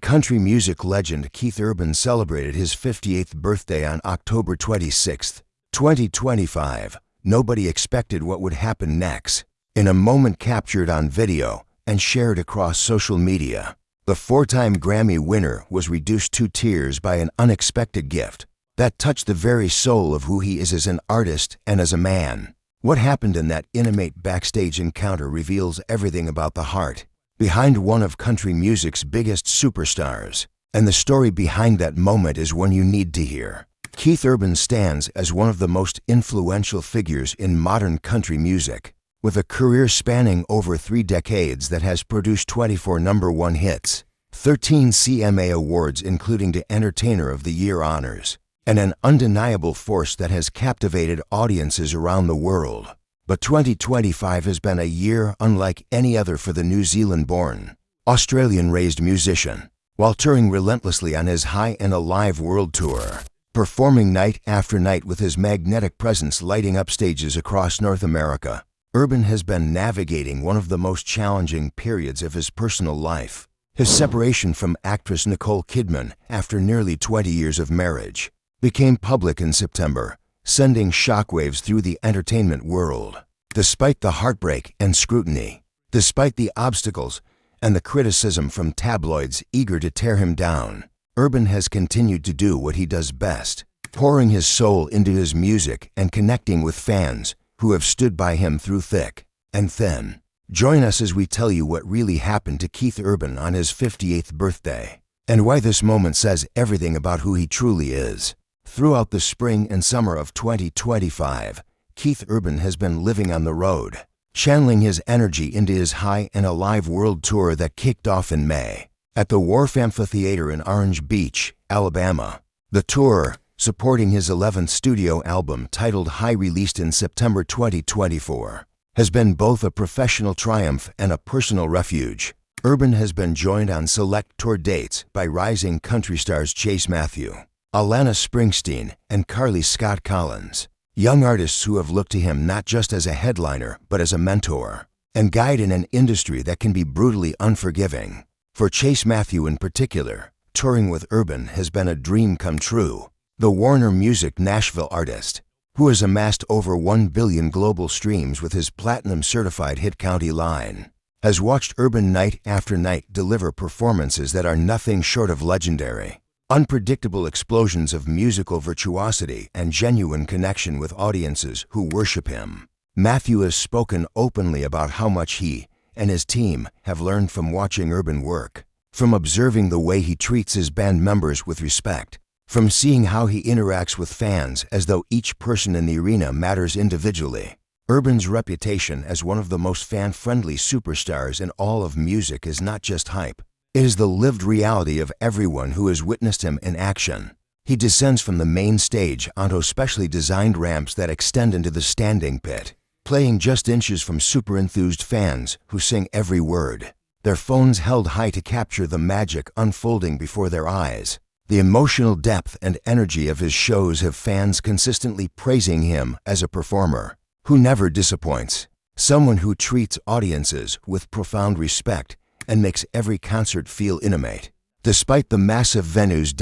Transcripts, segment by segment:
country music legend Keith Urban celebrated his 58th birthday on October 26, 2025. Nobody expected what would happen next. In a moment captured on video and shared across social media, the four-time Grammy winner was reduced to tears by an unexpected gift that touched the very soul of who he is as an artist and as a man. What happened in that intimate backstage encounter reveals everything about the heart behind one of country music's biggest superstars, and the story behind that moment is one you need to hear. Keith Urban stands as one of the most influential figures in modern country music, with a career spanning over 3 decades that has produced 24 #1 hits, 13 CMA awards including the Entertainer of the Year honors, and an undeniable force that has captivated audiences around the world. But 2025 has been a year unlike any other for the New Zealand-born, Australian-raised musician. While touring relentlessly on his High and Alive world tour, performing night after night with his magnetic presence lighting up stages across North America, Urban has been navigating one of the most challenging periods of his personal life. His separation from actress Nicole Kidman after nearly 20 years of marriage became public in September, sending shockwaves through the entertainment world. Despite the heartbreak and scrutiny, despite the obstacles and the criticism from tabloids eager to tear him down, Urban has continued to do what he does best, pouring his soul into his music and connecting with fans who have stood by him through thick and thin. Join us as we tell you what really happened to Keith Urban on his 58th birthday, and why this moment says everything about who he truly is. Throughout the spring and summer of 2025, Keith Urban has been living on the road, channeling his energy into his High and Alive world tour that kicked off in May at the Wharf Amphitheater in Orange Beach, Alabama. The tour, supporting his 11th studio album titled High, released in September 2024, has been both a professional triumph and a personal refuge. Urban has been joined on select tour dates by rising country stars Chase Matthew, Alana Springsteen, and Carly Scott Collins, young artists who have looked to him not just as a headliner but as a mentor and guide in an industry that can be brutally unforgiving. For Chase Matthew in particular, touring with Urban has been a dream come true. The Warner Music Nashville artist, who has amassed over 1 billion global streams with his platinum-certified hit County Line, has watched Urban night after night deliver performances that are nothing short of legendary. Unpredictable explosions of musical virtuosity and genuine connection with audiences who worship him. Matthew has spoken openly about how much he and his team have learned from watching Urban work, from observing the way he treats his band members with respect, from seeing how he interacts with fans as though each person in the arena matters individually. Urban's reputation as one of the most fan-friendly superstars in all of music is not just hype. It is the lived reality of everyone who has witnessed him in action. He descends from the main stage onto specially designed ramps that extend into the standing pit, playing just inches from super-enthused fans who sing every word, their phones held high to capture the magic unfolding before their eyes. The emotional depth and energy of his shows have fans consistently praising him as a performer who never disappoints, someone who treats audiences with profound respect and makes every concert feel intimate. Despite the massive venues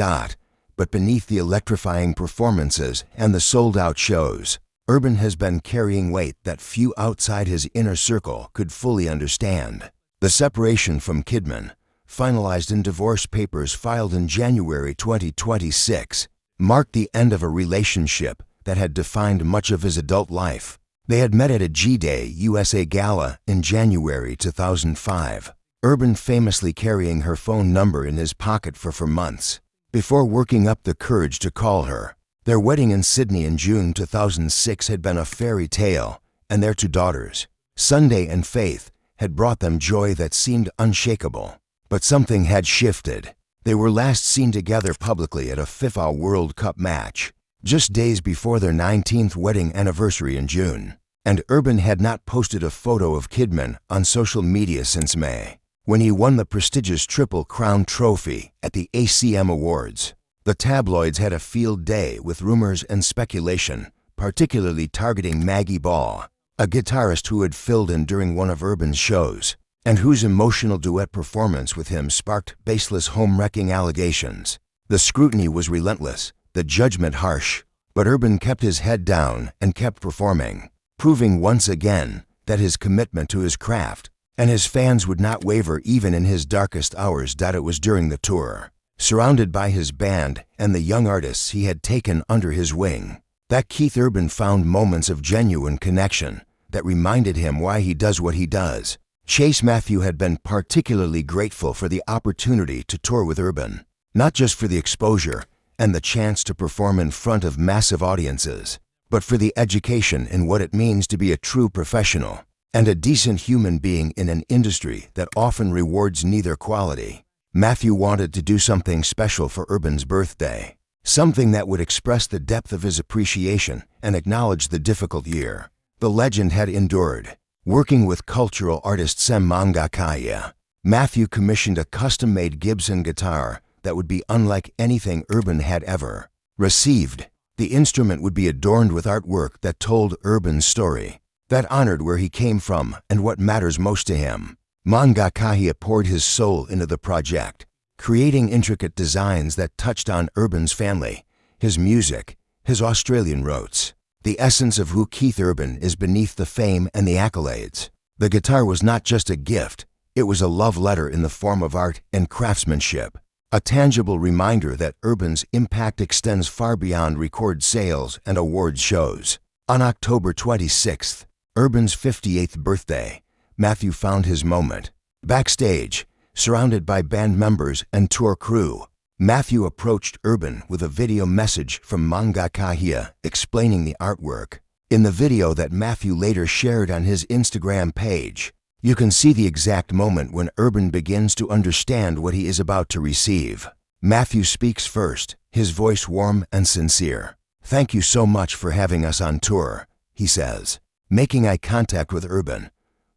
but beneath the electrifying performances and the sold-out shows, Urban has been carrying weight that few outside his inner circle could fully understand. The separation from Kidman, finalized in divorce papers filed in January 2026, marked the end of a relationship that had defined much of his adult life. They had met at a G-Day USA gala in January 2005, Urban famously carrying her phone number in his pocket for months, before working up the courage to call her. Their wedding in Sydney in June 2006 had been a fairy tale, and their 2 daughters, Sunday and Faith, had brought them joy that seemed unshakable. But something had shifted. They were last seen together publicly at a FIFA World Cup match, just days before their 19th wedding anniversary in June. And Urban had not posted a photo of Kidman on social media since May, when he won the prestigious Triple Crown trophy at the ACM Awards. The tabloids had a field day with rumors and speculation, particularly targeting Maggie Ball, a guitarist who had filled in during one of Urban's shows. and whose emotional duet performance with him sparked baseless home-wrecking allegations. The scrutiny was relentless, the judgment harsh, but Urban kept his head down and kept performing, proving once again that his commitment to his craft and his fans would not waver even in his darkest hours. It was during the tour, surrounded by his band and the young artists he had taken under his wing, that Keith Urban found moments of genuine connection that reminded him why he does what he does. Chase Matthew had been particularly grateful for the opportunity to tour with Urban, not just for the exposure and the chance to perform in front of massive audiences, but for the education in what it means to be a true professional and a decent human being in an industry that often rewards neither quality. Matthew wanted to do something special for Urban's birthday, something that would express the depth of his appreciation and acknowledge the difficult year the legend had endured. Working with cultural artist Sem Mangakaya, Matthew commissioned a custom-made Gibson guitar that would be unlike anything Urban had ever received. The instrument would be adorned with artwork that told Urban's story, that honored where he came from and what matters most to him. Mangakaya poured his soul into the project, creating intricate designs that touched on Urban's family, his music, his Australian roots. The essence of who Keith Urban is beneath the fame and the accolades. The guitar was not just a gift, it was a love letter in the form of art and craftsmanship, a tangible reminder that Urban's impact extends far beyond record sales and awards shows. On October 26th, Urban's 58th birthday, Matthew found his moment. Backstage, surrounded by band members and tour crew, Matthew approached Urban with a video message from Mangakaya explaining the artwork. In the video that Matthew later shared on his Instagram page, you can see the exact moment when Urban begins to understand what he is about to receive. Matthew speaks first, his voice warm and sincere. "Thank you so much for having us on tour," he says, making eye contact with Urban.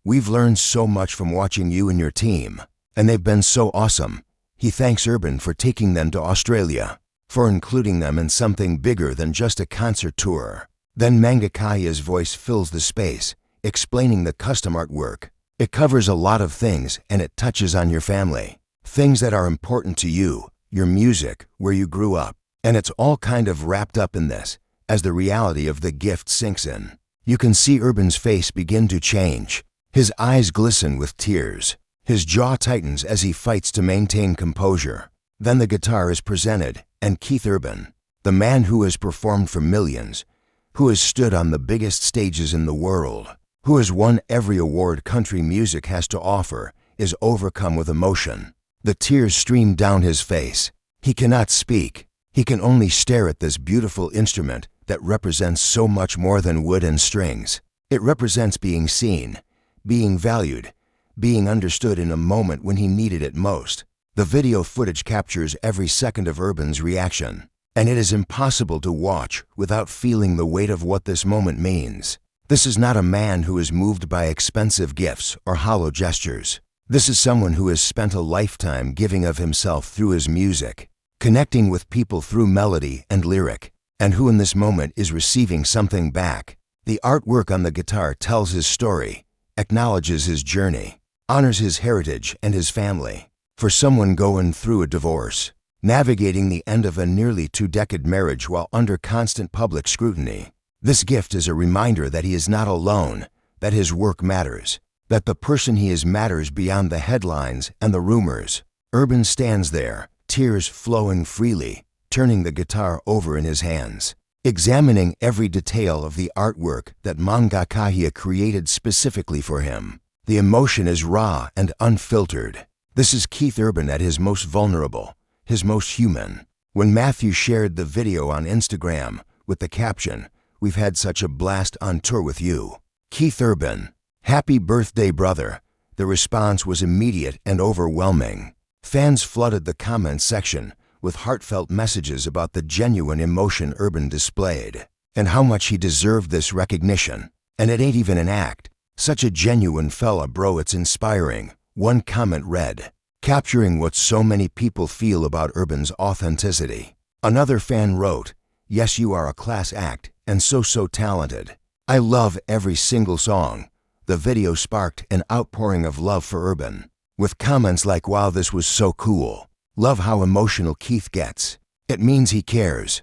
"We've learned so much from watching you and your team, and they've been so awesome." He thanks Urban for taking them to Australia, for including them in something bigger than just a concert tour. Then Mangakaya's voice fills the space, explaining the custom artwork. "It covers a lot of things and it touches on your family, things that are important to you, your music, where you grew up. And it's all kind of wrapped up in this, as the reality of the gift sinks in." You can see Urban's face begin to change. His eyes glisten with tears. His jaw tightens as he fights to maintain composure. Then the guitar is presented, and Keith Urban, the man who has performed for millions, who has stood on the biggest stages in the world, who has won every award country music has to offer, is overcome with emotion. The tears stream down his face. He cannot speak. He can only stare at this beautiful instrument that represents so much more than wood and strings. It represents being seen, being valued, being understood in a moment when he needed it most. The video footage captures every second of Urban's reaction, and it is impossible to watch without feeling the weight of what this moment means. This is not a man who is moved by expensive gifts or hollow gestures. This is someone who has spent a lifetime giving of himself through his music, connecting with people through melody and lyric, and who in this moment is receiving something back. The artwork on the guitar tells his story, acknowledges his journey, honors his heritage and his family. For someone going through a divorce, navigating the end of a nearly 2-decade marriage while under constant public scrutiny, this gift is a reminder that he is not alone, that his work matters, that the person he is matters beyond the headlines and the rumors. Urban stands there, tears flowing freely, turning the guitar over in his hands, examining every detail of the artwork that Mangakaya created specifically for him. The emotion is raw and unfiltered. This is Keith Urban at his most vulnerable, his most human. When Matthew shared the video on Instagram with the caption, "We've had such a blast on tour with you, Keith Urban. Happy birthday, brother," the response was immediate and overwhelming. Fans flooded the comments section with heartfelt messages about the genuine emotion Urban displayed and how much he deserved this recognition. "And it ain't even an act. Such a genuine fella, bro, it's inspiring," one comment read, capturing what so many people feel about Urban's authenticity. Another fan wrote, "Yes, you are a class act and so talented. I love every single song. The video sparked an outpouring of love for Urban, with comments like, "Wow, this was so cool. Love how emotional Keith gets. It means he cares.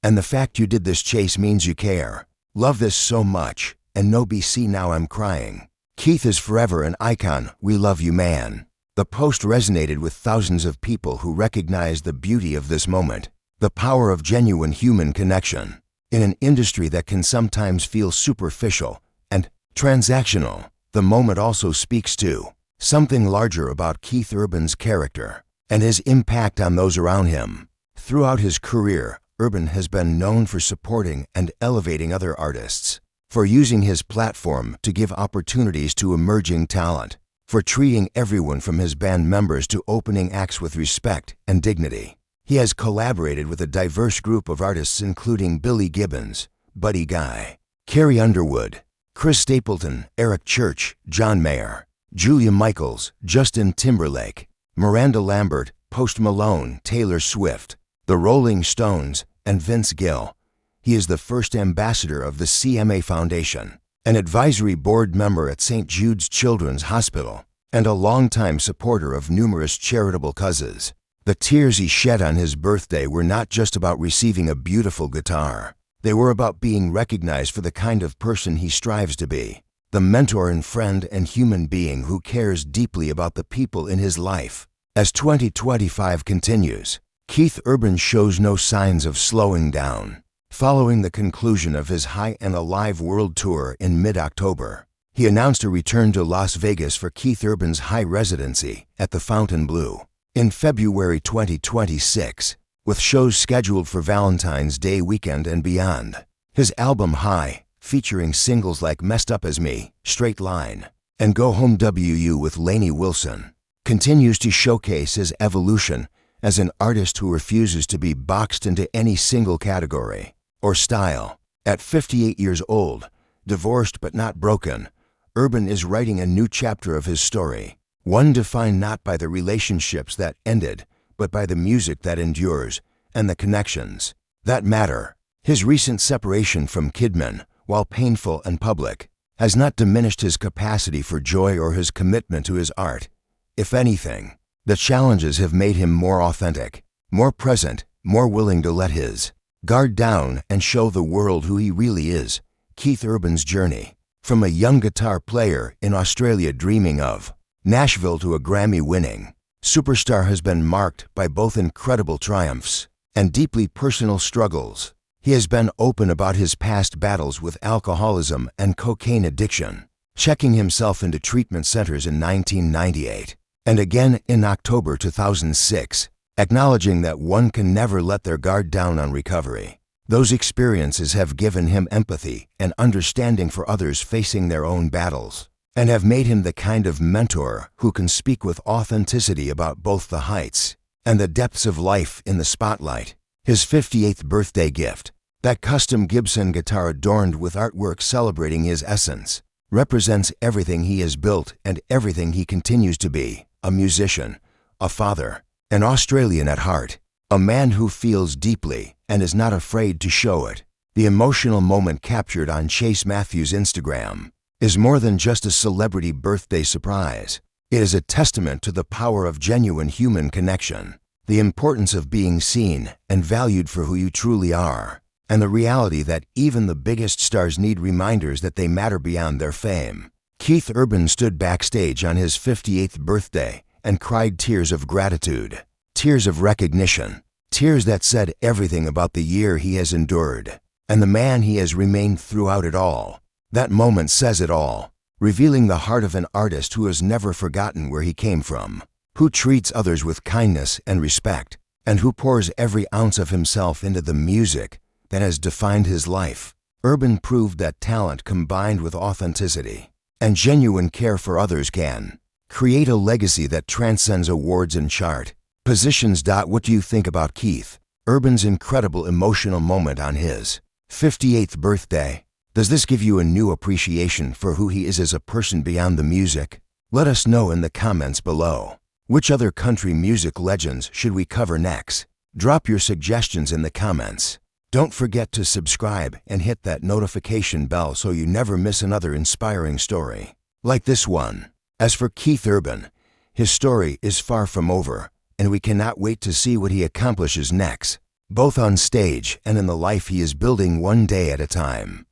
And the fact you did this chase means you care. Love this so much. And no BC, now I'm crying. Keith is forever an icon. We love you, man." The post resonated with thousands of people who recognized the beauty of this moment, the power of genuine human connection. In an industry that can sometimes feel superficial and transactional, the moment also speaks to something larger about Keith Urban's character and his impact on those around him. Throughout his career, Urban has been known for supporting and elevating other artists, for using his platform to give opportunities to emerging talent, for treating everyone from his band members to opening acts with respect and dignity. He has collaborated with a diverse group of artists including Billy Gibbons, Buddy Guy, Carrie Underwood, Chris Stapleton, Eric Church, John Mayer, Julia Michaels, Justin Timberlake, Miranda Lambert, Post Malone, Taylor Swift, The Rolling Stones, and Vince Gill. He is the first ambassador of the CMA Foundation, an advisory board member at St. Jude's Children's Hospital, and a longtime supporter of numerous charitable causes. The tears he shed on his birthday were not just about receiving a beautiful guitar. They were about being recognized for the kind of person he strives to be, the mentor and friend and human being who cares deeply about the people in his life. As 2025 continues, Keith Urban shows no signs of slowing down. Following the conclusion of his High and Alive World Tour in mid-October, he announced a return to Las Vegas for Keith Urban's High residency at the Fontainebleau in February 2026, with shows scheduled for Valentine's Day weekend and beyond. His album High, featuring singles like Messed Up As Me, Straight Line, and Go Home WU with Lainey Wilson, continues to showcase his evolution as an artist who refuses to be boxed into any single category or style. At 58 years old, divorced but not broken, Urban is writing a new chapter of his story, one defined not by the relationships that ended, but by the music that endures and the connections that matter. His recent separation from Kidman, while painful and public, has not diminished his capacity for joy or his commitment to his art. If anything, the challenges have made him more authentic, more present, more willing to let his guard down and show the world who he really is. Keith Urban's journey, from a young guitar player in Australia dreaming of Nashville to a Grammy-winning superstar, has been marked by both incredible triumphs and deeply personal struggles. He has been open about his past battles with alcoholism and cocaine addiction, checking himself into treatment centers in 1998 and again in October 2006, acknowledging that one can never let their guard down on recovery. Those experiences have given him empathy and understanding for others facing their own battles, and have made him the kind of mentor who can speak with authenticity about both the heights and the depths of life in the spotlight. His 58th birthday gift, that custom Gibson guitar adorned with artwork celebrating his essence, represents everything he has built and everything he continues to be: a musician, a father, an Australian at heart, a man who feels deeply and is not afraid to show it. The emotional moment captured on Chase Matthews' Instagram is more than just a celebrity birthday surprise. It is a testament to the power of genuine human connection, the importance of being seen and valued for who you truly are, and the reality that even the biggest stars need reminders that they matter beyond their fame. Keith Urban stood backstage on his 58th birthday and cried tears of gratitude, tears of recognition, tears that said everything about the year he has endured and the man he has remained throughout it all. That moment says it all, revealing the heart of an artist who has never forgotten where he came from, who treats others with kindness and respect, and who pours every ounce of himself into the music that has defined his life. Urban proved that talent combined with authenticity and genuine care for others can create a legacy that transcends awards and chart positions. What do you think about Keith Urban's incredible emotional moment on his 58th birthday? Does this give you a new appreciation for who he is as a person beyond the music? Let us know in the comments below. Which other country music legends should we cover next? Drop your suggestions in the comments. Don't forget to subscribe and hit that notification bell so you never miss another inspiring story. like this one. As for Keith Urban, his story is far from over, and we cannot wait to see what he accomplishes next, both on stage and in the life he is building one day at a time.